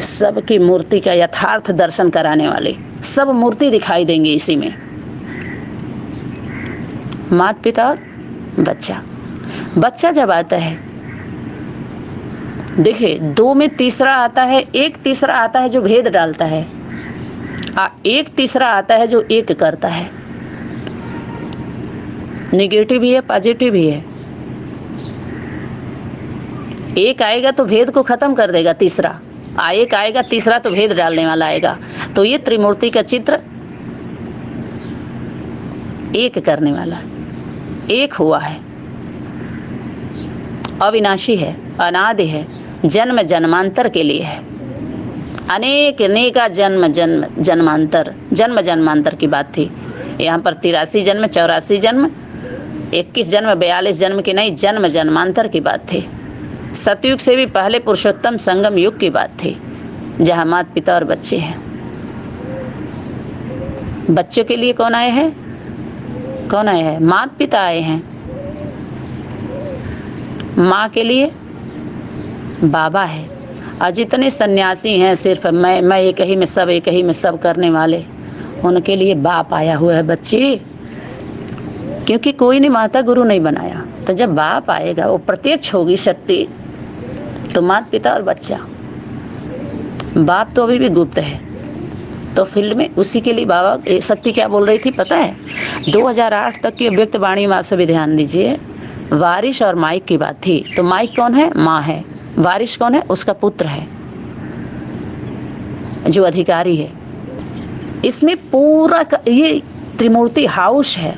सबकी मूर्ति का यथार्थ दर्शन कराने वाले, सब मूर्ति दिखाई देंगे इसी में। माता पिता और बच्चा। बच्चा जब आता है, देखिए 2 में तीसरा आता है, एक तीसरा आता है जो भेद डालता है, एक तीसरा आता है जो एक करता है। नेगेटिव भी है, पॉजिटिव भी है। एक आएगा तो भेद को खत्म कर देगा, तीसरा एक आएगा, तीसरा तो भेद डालने वाला आएगा। तो ये त्रिमूर्ति का चित्र एक करने वाला, एक हुआ है, अविनाशी है, अनादि है, जन्म जन्मांतर के लिए है। अनेक अनेका जन्म जन्मांतर की बात थी। यहाँ पर 83 जन्म, 84 जन्म, 21 जन्म, 42 जन्म की नहीं, जन्म जन्मांतर की बात थी। सतयुग से भी पहले पुरुषोत्तम संगम युग की बात थी, जहाँ माता पिता और बच्चे हैं। बच्चों के लिए कौन आए हैं? कौन आए हैं? माता पिता आए हैं। माँ के लिए बाबा है। और जितने सन्यासी हैं सिर्फ मैं एक ही में सब, एक ही में सब करने वाले, उनके लिए बाप आया हुआ है बच्चे। क्योंकि कोई ने माता गुरु नहीं बनाया, तो जब बाप आएगा वो प्रत्यक्ष होगी शक्ति, तो माता पिता और बच्चा। बाप तो अभी भी गुप्त है, तो फील्ड में उसी के लिए बाबा शक्ति क्या बोल रही थी पता है? 2008 तक की व्यक्त वाणी में आप सभी ध्यान दीजिए। वारिश और माइक की बात थी। तो माइक कौन है? माँ है। वारिश कौन है? उसका पुत्र है जो अधिकारी है। इसमें पूरा ये त्रिमूर्ति हाउस है,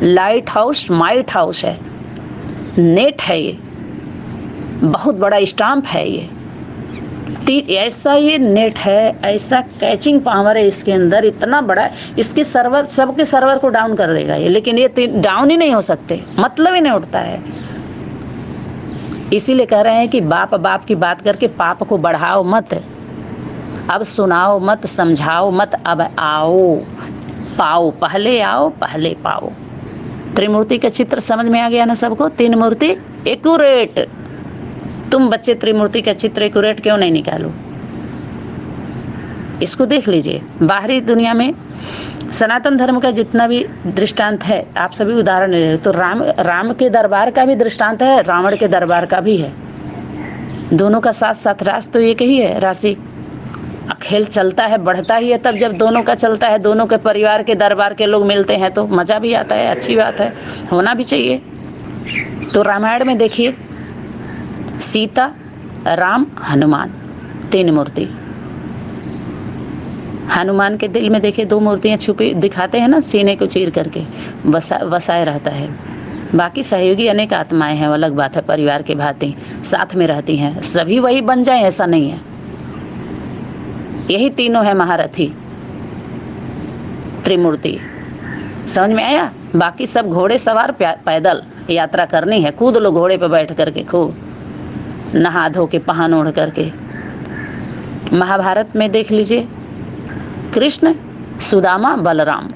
लाइट हाउस, माइट हाउस है, नेट है, ये बहुत बड़ा स्टाम्प है। ये ऐसा ये नेट है, ऐसा कैचिंग पावर है इसके अंदर, इतना बड़ा। इसके सर्वर, सबके सर्वर को डाउन कर देगा ये, लेकिन ये डाउन ही नहीं हो सकते, मतलब ही नहीं उठता है। इसीलिए कह रहे हैं कि बाप बाप की बात करके पाप को बढ़ाओ मत, अब सुनाओ मत, समझाओ मत, अब आओ पाओ, पहले आओ पहले पाओ। त्रिमूर्ति का चित्र समझ में आ गया ना सबको? 3 मूर्ति एक्यूरेट। तुम बच्चे त्रिमूर्ति का चित्र एक्यूरेट क्यों नहीं निकालो? इसको देख लीजिए। बाहरी दुनिया में सनातन धर्म का जितना भी दृष्टांत है, आप सभी उदाहरण ले रहे, तो राम के दरबार का भी दृष्टांत है, रावण के दरबार का भी है। दोनों का साथ साथ रास तो एक ही है, राशि। खेल चलता है, बढ़ता ही है तब जब दोनों का चलता है, दोनों के परिवार के दरबार के लोग मिलते हैं तो मज़ा भी आता है, अच्छी बात है, होना भी चाहिए। तो रामायण में देखिए, सीता, राम, हनुमान, 3 मूर्ति। हनुमान के दिल में देखिए 2 मूर्तियाँ छुपी दिखाते हैं ना, सीने को चीर करके वसाए रहता है। बाकी सहयोगी अनेक आत्माएं हैं, अलग बात है, परिवार के भांति साथ में रहती हैं। सभी वही बन जाए ऐसा नहीं है। यही तीनों है महारथी त्रिमूर्ति। समझ में आया? बाकी सब घोड़े सवार, पैदल यात्रा करनी है, कूद लो घोड़े पर बैठ करके, खूब नहा धो के पहन ओढ़ करके। महाभारत में देख लीजिए, कृष्ण, सुदामा, बलराम,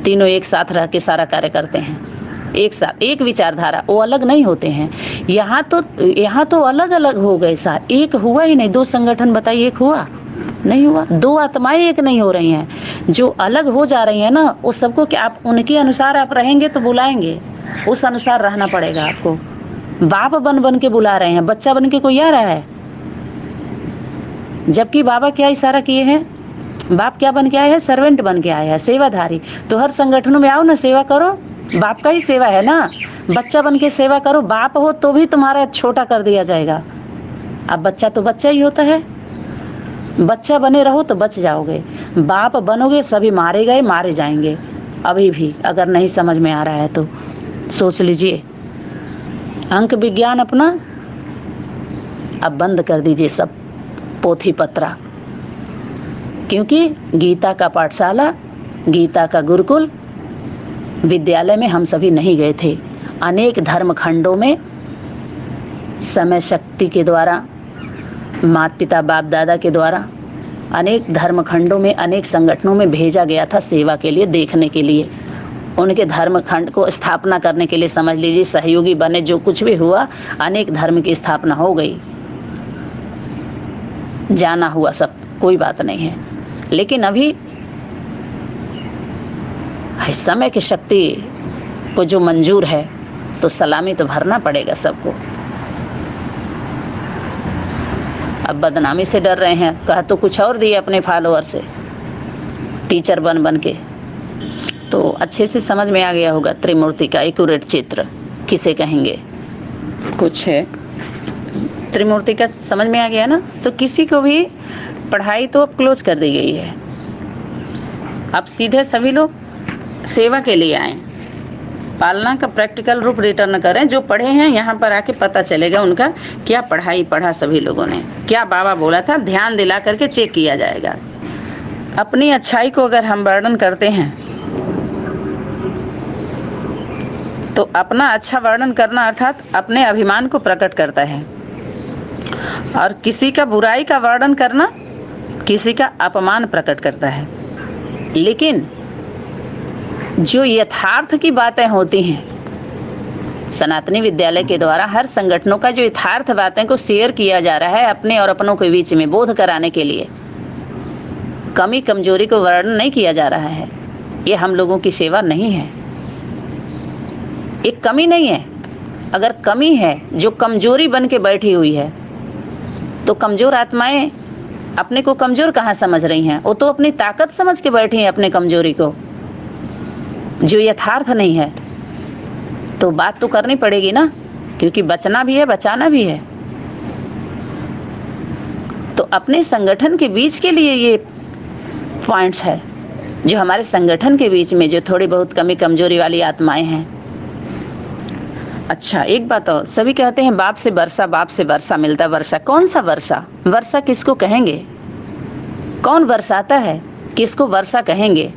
तीनों एक साथ रह के सारा कार्य करते हैं, एक साथ, एक विचारधारा, वो अलग नहीं होते हैं। यहाँ तो अलग अलग हो गए, साथ एक हुआ ही नहीं। 2 संगठन बताइए, एक हुआ? नहीं हुआ। 2 आत्माएं एक नहीं हो रही हैं। जो अलग हो जा रही हैं ना, वो सबको क्या आप उनके अनुसार आप रहेंगे तो बुलाएंगे, उस अनुसार रहना पड़ेगा आपको। बाप बन के बुला रहे हैं, बच्चा बन के कोई आ रहा है? जबकि बाबा क्या इशारा किए हैं? बाप क्या बन के आए हैं? सर्वेंट बन के आए हैं, सेवाधारी। तो हर संगठनों में आओ ना, सेवा करो, बाप का ही सेवा है ना। बच्चा बन के सेवा करो। बाप हो तो भी तुम्हारा छोटा कर दिया जाएगा। अब बच्चा तो बच्चा ही होता है। बच्चा बने रहो तो बच जाओगे, बाप बनोगे सभी मारे गए मारे जाएंगे। अभी भी अगर नहीं समझ में आ रहा है तो सोच लीजिए। अंक विज्ञान अपना अब बंद कर दीजिए, सब पोथी पत्रा, क्योंकि गीता का पाठशाला, गीता का गुरुकुल विद्यालय में हम सभी नहीं गए थे। अनेक धर्म खंडों में समय शक्ति के द्वारा, माता पिता बाप दादा के द्वारा अनेक धर्म खंडों में, अनेक संगठनों में भेजा गया था सेवा के लिए, देखने के लिए, उनके धर्म खंड को स्थापना करने के लिए। समझ लीजिए सहयोगी बने, जो कुछ भी हुआ, अनेक धर्म की स्थापना हो गई। जाना हुआ सब, कोई बात नहीं है, लेकिन अभी समय की शक्ति को जो मंजूर है तो सलामी तो भरना पड़ेगा सबको। अब बदनामी से डर रहे हैं, कहा तो कुछ और दिए अपने फॉलोअर से, टीचर बन बन के। तो अच्छे से समझ में आ गया होगा त्रिमूर्ति का एक्यूरेट चित्र किसे कहेंगे। कुछ है त्रिमूर्ति का समझ में आ गया ना। तो किसी को भी पढ़ाई तो अब क्लोज कर दी गई है, अब सीधे सभी लोग सेवा के लिए आए, पालना का प्रैक्टिकल रूप रिटर्न करें। जो पढ़े हैं यहाँ पर आके पता चलेगा उनका क्या पढ़ाई पढ़ा सभी लोगों ने, क्या बाबा बोला था, ध्यान दिला करके चेक किया जाएगा। अपनी अच्छाई को अगर हम वर्णन करते हैं तो अपना अच्छा वर्णन करना अर्थात अपने अभिमान को प्रकट करता है, और किसी का बुराई का वर्णन करना किसी का अपमान प्रकट करता है। लेकिन जो यथार्थ की बातें होती हैं, सनातनी विद्यालय के द्वारा हर संगठनों का जो यथार्थ बातें को शेयर किया जा रहा है अपने और अपनों के बीच में बोध कराने के लिए, कमी कमजोरी को वर्णन नहीं किया जा रहा है। ये हम लोगों की सेवा नहीं है, एक कमी नहीं है। अगर कमी है जो कमजोरी बन के बैठी हुई है, तो कमजोर आत्माएं अपने को कमजोर कहाँ समझ रही हैं, वो तो अपनी ताकत समझ के बैठी हैं अपने कमजोरी को, जो यथार्थ नहीं है। तो बात तो करनी पड़ेगी ना, क्योंकि बचना भी है बचाना भी है। तो अपने संगठन के बीच के लिए ये पॉइंट्स है, जो हमारे संगठन के बीच में जो थोड़ी बहुत कमी कमजोरी वाली आत्माएं हैं। अच्छा एक बात और, सभी कहते हैं बाप से वर्षा मिलता। वर्षा कौन सा वर्षा? वर्षा किसको कहेंगे? कौन बरसाता है? किसको वर्षा कहेंगे?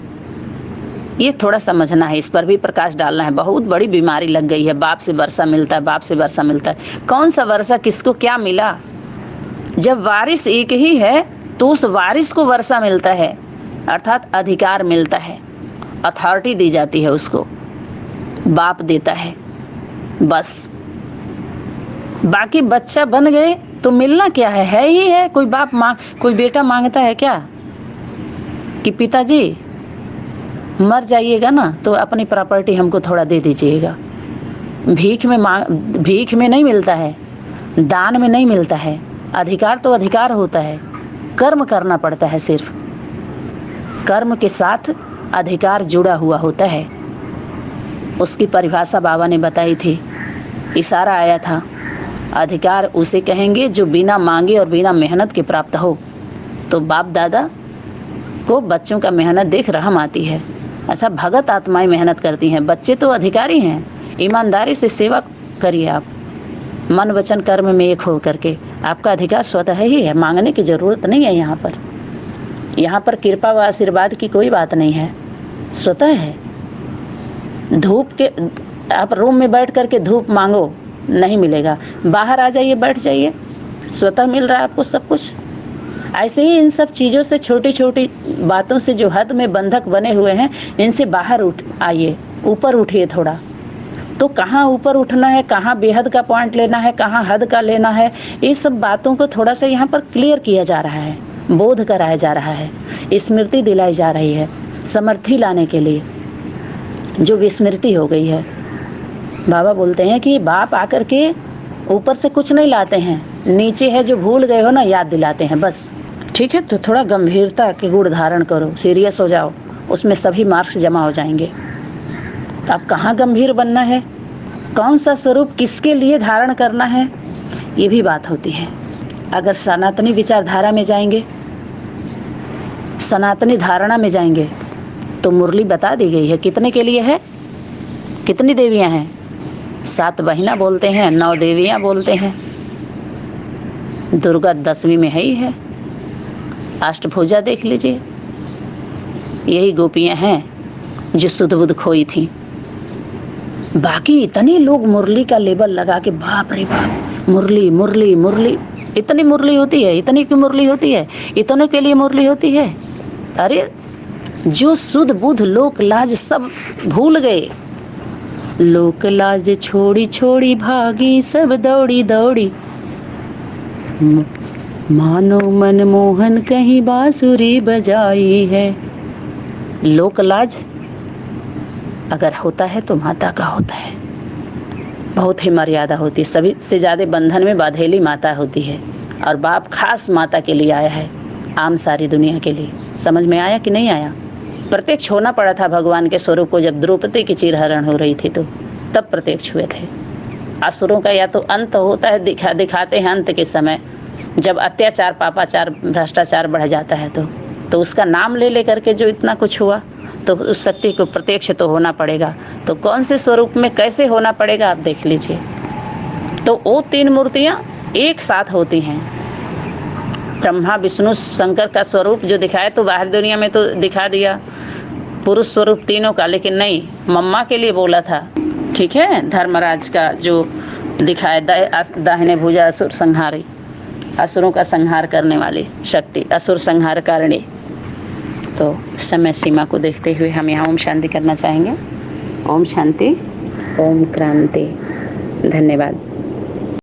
ये थोड़ा समझना है, इस पर भी प्रकाश डालना है। बहुत बड़ी बीमारी लग गई है, बाप से वर्षा मिलता है, बाप से वर्षा मिलता है। कौन सा वर्षा? किसको क्या मिला? जब वारिस एक ही है तो उस वारिस को वर्षा मिलता है, अर्थात अधिकार मिलता है, अथॉरिटी दी जाती है उसको, बाप देता है बस। बाकी बच्चा बन गए तो मिलना क्या है ही है। कोई बाप कोई बेटा मांगता है क्या कि पिताजी मर जाइएगा ना तो अपनी प्रॉपर्टी हमको थोड़ा दे दीजिएगा? भीख में नहीं मिलता है, दान में नहीं मिलता है। अधिकार तो अधिकार होता है, कर्म करना पड़ता है, सिर्फ कर्म के साथ अधिकार जुड़ा हुआ होता है। उसकी परिभाषा बाबा ने बताई थी, इशारा आया था, अधिकार उसे कहेंगे जो बिना मांगे और बिना मेहनत के प्राप्त हो। तो बाप दादा को बच्चों का मेहनत देख रहम आती है। अच्छा, भगत आत्माएं मेहनत करती हैं, बच्चे तो अधिकारी हैं। ईमानदारी से सेवा करिए आप, मन वचन कर्म में एक हो करके। आपका अधिकार स्वतः ही है, मांगने की ज़रूरत नहीं है। यहाँ पर कृपा व आशीर्वाद की कोई बात नहीं है, स्वतः है। धूप के आप रूम में बैठ करके धूप मांगो, नहीं मिलेगा। बाहर आ जाइए, बैठ जाइए, स्वतः मिल रहा है आपको सब कुछ। ऐसे ही इन सब चीज़ों से, छोटी छोटी बातों से जो हद में बंधक बने हुए हैं, इनसे बाहर आइए, ऊपर उठिए थोड़ा। तो कहाँ ऊपर उठना है, कहाँ बेहद का पॉइंट लेना है, कहाँ हद का लेना है, ये सब बातों को थोड़ा सा यहाँ पर क्लियर किया जा रहा है, बोध कराया जा रहा है, स्मृति दिलाई जा रही है, समर्थी लाने के लिए जो विस्मृति हो गई है। बाबा बोलते हैं कि बाप आकर के ऊपर से कुछ नहीं लाते हैं, नीचे है जो भूल गए हो ना, याद दिलाते हैं बस। ठीक है, तो थोड़ा गंभीरता के गुण धारण करो, सीरियस हो जाओ, उसमें सभी मार्क्स जमा हो जाएंगे। अब कहाँ गंभीर बनना है, कौन सा स्वरूप किसके लिए धारण करना है, ये भी बात होती है। अगर सनातनी विचारधारा में जाएंगे, सनातनी धारणा में जाएंगे, तो मुरली बता दी गई है कितने के लिए है। कितनी देवियां हैं? 7 बहिना बोलते हैं, 9 देवियां बोलते हैं। दुर्गा 10वीं में है ही है, अष्टभुजा देख लीजिए। यही गोपियां हैं जो सुध बुध खोई थी। बाकी इतने लोग मुरली का लेबल लगा के, बाप रे बाप, मुरली मुरली मुरली, इतनी मुरली होती है, इतनी की मुरली होती है, इतने के लिए मुरली होती है। अरे जो सुध बुध लोक लाज सब भूल गए, लोक लाज छोड़ी छोड़ी भागी सब दौड़ी दौड़ी, मानो मनमोहन कहीं बांसुरी बजाई है। लोक लाज अगर होता है तो माता का होता है, बहुत ही मर्यादा होती है। सभी से ज़्यादा बंधन में बाधेली माता होती है, और बाप खास माता के लिए आया है, आम सारी दुनिया के लिए। समझ में आया कि नहीं आया? प्रत्यक्ष होना पड़ा था भगवान के स्वरूप को, जब द्रौपदी की चीरहरण हो रही थी तो तब प्रत्यक्ष हुए थे। असुरों का या तो अंत होता है, दिखाते हैं अंत के समय, जब अत्याचार, पापाचार, भ्रष्टाचार बढ़ जाता है तो उसका नाम ले लेकर के जो इतना कुछ हुआ, तो उस शक्ति को प्रत्यक्ष तो होना पड़ेगा। तो कौन से स्वरूप में कैसे होना पड़ेगा आप देख लीजिए। तो वो 3 मूर्तियाँ एक साथ होती हैं। ब्रह्मा विष्णु शंकर का स्वरूप जो दिखाया, तो बाहर दुनिया में तो दिखा दिया पुरुष स्वरूप तीनों का, लेकिन नहीं, मम्मा के लिए बोला था। ठीक है, धर्मराज का जो दिखाया, दाहिने भुजा असुर संहारी, असुरों का संहार करने वाली शक्ति, असुर संहार कारिणी। तो समय सीमा को देखते हुए हम यहाँ ओम शांति करना चाहेंगे। ओम शांति, ओम क्रांति। धन्यवाद।